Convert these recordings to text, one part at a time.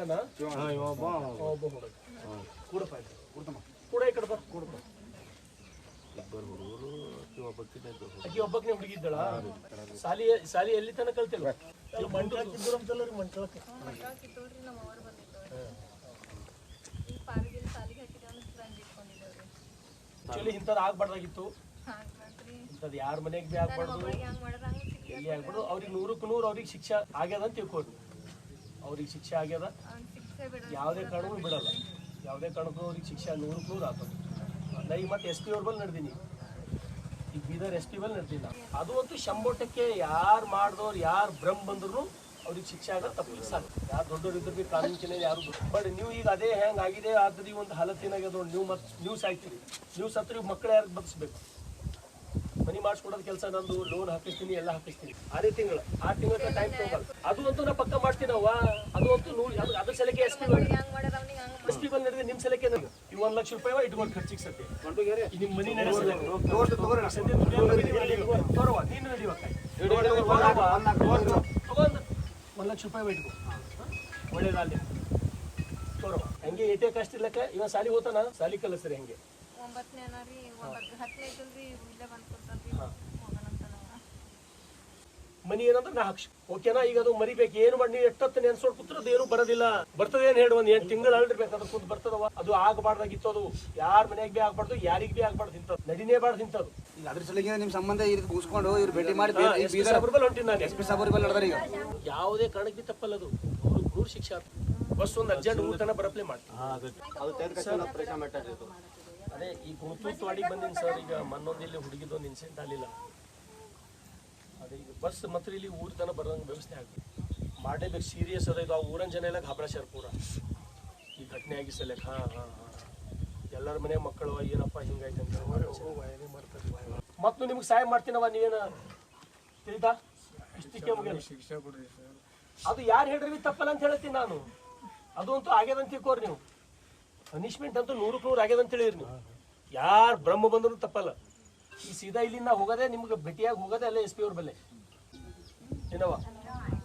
ಮಗನ ಒಬ್ಬ ಹುಡುಗ ಕೂಡಪ್ಪ ಕೂಡ ಈ ಕಡೆ ಬರ್ ಕೂಡಪ್ಪ ಅಕ್ಕಿ ಒಬ್ಬಕ್ಕೆ ಹುಡುಗಿದ್ದಳ ಸಾಲಿ ಎಲ್ಲಿ ತನಕ ಕಲ್ತಿಲ್ಲ ಮಂಟಳಕ್ಕಿದ್ರು ಅಂತಲ್ಲ ರೀ ಮಂಟಳಕ್ಕೆ ಆಕ್ಚುಲಿ ಇಂಥದ್ದು ಆಗ್ಬಾರ್ದಾಗಿತ್ತು ಇಂಥದ್ದು ಯಾರ ಮನೆಗೆ ಭೀ ಆಗ್ಬಾರ್ದು ಎಲ್ಲಿ ಆಗ್ಬಾರ್ದು ಅವ್ರಿಗೆ 100ಕ್ಕೆ 100 ಅವ್ರಿಗೆ ಶಿಕ್ಷೆ ಆಗ್ಯದ ಅಂತ ತಿಳ್ಕೊಡ್ರಿ ಅವ್ರಿಗೆ ಶಿಕ್ಷೆ ಆಗ್ಯದ ಯಾವುದೇ ಕಾರಣಕ್ಕೂ ಬಿಡಲ್ಲ ಯಾವುದೇ ಕಾರಣಕ್ಕೂ ಅವ್ರಿಗೆ ಶಿಕ್ಷೆ 100ಕ್ಕೆ 100 ಆಗ್ತದೆ ನಾ ಈಗ ಮತ್ತೆ SP ಅವ್ರ ಬಲ್ಲಿ ನಡೆದೀನಿ ಈಗ ಬೀದರ್ SP ಬಲ್ಲಿ ನಡೆದೀನಿ ಅದು ಅಂತೂ 100% ಯಾರು ಮಾಡಿದವ್ರು ಯಾರು ಬ್ರಹ್ಮ ಬಂದ್ರು ಅವ್ರಿಗೆ ಶಿಕ್ಷೆ ಆಗ ತಪ್ಪಿಲ್ಲ ಸಾಕು ಯಾರು ದೊಡ್ಡವ್ರು ಇದ್ರು ಭೀ ಕಾನೂನು ಚಿಹ್ನೆ ಯಾರು ಬಟ್ ನೀವು ಈಗ ಅದೇ ಹೆಂಗೆ ಆಗಿದೆ ಆದ್ರೆ ಒಂದು ಹಲತ್ತಿನಾಗ್ಯದ ನೀವು ಸಾಯ್ತೀರಿ ನೀವು ಸತ್ರಿ ಮಕ್ಕಳು ಯಾರು ಬದುಕಬೇಕು ಮನಿ ಮಾಡಿಸ್ಕೊಡೋದು ಕೆಲಸ ನಂದು ಲೋನ್ ಹಾಕಿಸ್ತೀನಿ ಎಲ್ಲ ಹಾಕಿಸ್ತೀನಿ 6 ತಿಂಗಳು ಟೈಮ್ ತಗೋಲ್ಲ ಅದು ಅಂತೂ ನಾ ಪಕ್ಕ ಮಾಡ್ತೀನಿ ಅವ್ವ ಅದು ಅಂತೂ ಅದ್ರ ಸಲಕ್ಕೆ SP ಬಲ್ಲಿ ನಡೆದಿದೆ ನಿಮ್ಮ ಸಲಕ್ಕೆ ನೀವು 1 ಲಕ್ಷ ರೂಪಾಯಿ ಇಟ್ಕೊಂಡು ಖರ್ಚಿಗೆ ಸತ್ಯ ನಿಮ್ಮ ಮನಿ ನಡೆಸಿದೆ ನೀನು ನಡಿವಕ್ಕ ತಗೊಂಡು 1 ಲಕ್ಷ ರೂಪಾಯಿ ಇಟ್ಕೊ ಒಳ್ಳೇದಾಗಲಿ ತೋರವ ಹಂಗೆ ಏಟೇ ಕಷ್ಟ ಇರ್ಲಕ್ಕ ಇವ ಸಾಲಿ ಹೋತಾನ ಸಾಲಿ ಕಲಿಸ್ರಿ ಹಂಗೆ ಮನಿ ಏನಂದ್ರೆ ನಾ ಹಾಕ್ಸಿ ಓಕೆನಾ ಈಗ ಅದು ಮರಿಬೇಕು ಏನು ಮಾಡಿ ನೀವು ಎಷ್ಟೊತ್ತು ನೆನ್ಸೋಡ್ ಕೂತ್ರದ ಏನು ಬರೋದಿಲ್ಲ ಬರ್ತದೆ ಏನ್ ಹೇಳಿ 1 ತಿಂಗಳು ಅಲ್ಡಿರ್ಬೇಕು ಅದ್ರ ಕೂತ್ ಬರ್ತದವ ಅದು ಆಗಬಾರ್ದಾಗಿತ್ತು ಅದು ಯಾರ ಮನೆಗೆ ಭೀ ಆಗ್ಬಾರ್ದು ಯಾರಿಗ್ ಭೀ ಆಗ್ಬಾರ್ದು ಇಂಥದ್ದು ನಡಿನೇ ಬಾರ್ದು ಇಂಥದ್ದು ಈಗ ಅದ್ರ ಸಲುವಾಗಿ ನಿಮ್ ಸಂಬಂಧ ಇದು ಮುಗಿಸ್ಕೊಂಡು ಇವ್ರು ಭೇಟಿ ಮಾಡಿ ಹೊಂಟಿನ ನಾನು SP ಸಾಬರ್ ಬಲ್ಲಿ ನಡೆದಾರ ಈಗ ಯಾವುದೇ ಕಾರಣಕ್ಕೆ ಭೀ ತಪ್ಪಲ್ಲ ಅದು 100 ಶಿಕ್ಷೆ ಬಸ್ ಒಂದು ಅರ್ಜೆಂಟ್ ಊಟನ ಬರಪ್ಲೇ ಮಾಡ್ತೀನಿ ಅದೇ ಈ ಗುಂತೂತ್ವಾಡಿಗೆ ಬಂದಿನಿ ಸರ್ ಈಗ ಮನ್ನೊಂದು ಇಲ್ಲಿ ಹುಡುಗಿದೊಂದು ಇನ್ಸಿಡೆಂಟ್ ಆಗಲಿಲ್ಲ ಅದೇ ಈಗ ಬಸ್ ಮಾತ್ರ ಇಲ್ಲಿ ಊರ ತನಕ ಬರೋಂಗೆ ವ್ಯವಸ್ಥೆ ಆಗ್ತದೆ ಮಾಡಲೇಬೇಕು ಸೀರಿಯಸ್ ಅದ ಇದು ಆ ಊರನ ಜನ ಎಲ್ಲ ಘಾಬರಾಶಾರ ಪೂರ ಈ ಘಟನೆ ಆಗಿ ಸಲಕ್ಕೆ ಎಲ್ಲರ ಮನೆ ಮಕ್ಕಳು ಏನಪ್ಪ ಹಿಂಗಾಯ್ತು ಅಂತ ಮತ್ತು ನಿಮ್ಗೆ ಸಹಾಯ ಮಾಡ್ತೀನವ ನೀವೇನ ತಿಳಿತಾ ಇಷ್ಟಕ್ಕೆ ಶಿಕ್ಷೆ ಕೊಡ್ರಿ ಸರ್ ಅದು ಯಾರು ಹೇಳ್ರಿ ತಪ್ಪಲ್ಲ ಅಂತ ಹೇಳ್ತೀನಿ ನಾನು ಅದು ಅಂತೂ ಆಗ್ಯದಂತ ತಿಳ್ಕೋರಿ ನೀವು ಪನಿಷ್ಮೆಂಟ್ ಅಂತೂ 100ಕ್ಕೆ 100 ಆಗ್ಯದ ಅಂತ ಹೇಳಿರಿ ನೀವು ಯಾರು ಬ್ರಹ್ಮ ಬಂದ್ರು ತಪ್ಪಲ್ಲ ಈ ಸೀದಾ ಇಲ್ಲಿಂದ ಹೋಗೋದೇ ನಿಮ್ಗೆ ಭೇಟಿಯಾಗಿ ಹೋಗೋದೇ ಅಲ್ಲೇ SP ಅವ್ರ ಬಲ್ಲೆ ಏನವ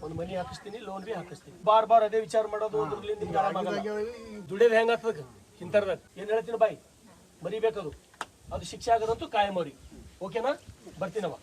ಒಂದು ಮನಿ ಹಾಕಿಸ್ತೀನಿ ಲೋನ್ ಭೀ ಹಾಕಿಸ್ತೀನಿ ಬಾರ್ ಅದೇ ವಿಚಾರ ಮಾಡೋದು ದುಡಿಯೋದು ಹೆಂಗಾಗ್ತದ ಇಂಥರ್ದಾಗ ಏನು ಹೇಳ್ತೀನಿ ಬಾಯ್ ಮರಿಬೇಕದು ಅದು ಶಿಕ್ಷೆ ಆಗೋದಂತೂ ಕಾಯಂ ಅವ್ರಿಗೆ ಓಕೆನಾ ಬರ್ತೀನವ